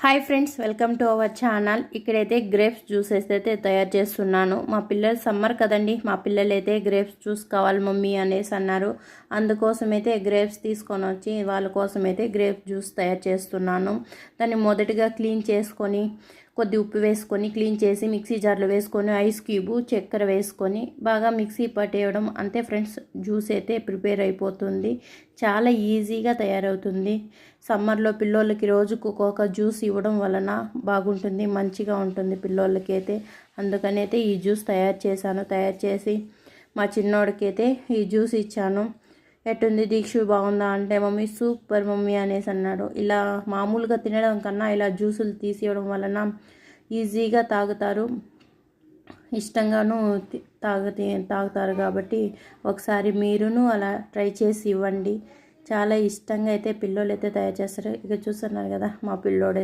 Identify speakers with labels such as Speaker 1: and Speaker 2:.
Speaker 1: Hi friends, welcome to our channel. ఇక్కడైతే grapes juices అయితే తయారు చేస్తున్నాను. మా పిల్లలు సమ్మర్ కదండి, మా పిల్లలు అయితే గ్రేప్స్ జ్యూస్ కావాలి మమ్మీ అనేసి అన్నారు. అందుకోసమైతే గ్రేప్స్ తీసుకొని వచ్చి వాళ్ళ కోసమైతే గ్రేప్స్ జ్యూస్ తయారు చేస్తున్నాను. దాన్ని మొదటిగా క్లీన్ చేసుకొని కొద్ది ఉప్పు వేసుకొని క్లీన్ చేసి మిక్సీ జార్లో వేసుకొని ఐస్ క్యూబు చక్కెర వేసుకొని బాగా మిక్సీ పట్టేయడం అంతే ఫ్రెండ్స్. జ్యూస్ అయితే ప్రిపేర్ అయిపోతుంది. చాలా ఈజీగా తయారవుతుంది. సమ్మర్లో పిల్లోళ్ళకి రోజుకు ఒక్కొక్క జ్యూస్ ఇవ్వడం వలన బాగుంటుంది, మంచిగా ఉంటుంది పిల్లోళ్ళకి అయితే. అందుకని అయితే ఈ జ్యూస్ తయారు చేశాను. తయారు చేసి మా చిన్నోడికి అయితే ఈ జ్యూస్ ఇచ్చాను. ఎట్టుంది దీక్షు, బాగుందా అంటే మమ్మీ సూపర్ మమ్మీ అనేసి అన్నాడు. ఇలా మామూలుగా తినడం కన్నా ఇలా జ్యూసులు తీసివ్వడం వలన ఈజీగా తాగుతారు, ఇష్టంగాను తాగుతారు. కాబట్టి ఒకసారి మీరును అలా ట్రై చేసి ఇవ్వండి. చాలా ఇష్టంగా అయితే పిల్లోళ్ళు అయితే తయారు చేస్తారు. ఇక చూస్తున్నారు కదా మా పిల్లోడైతే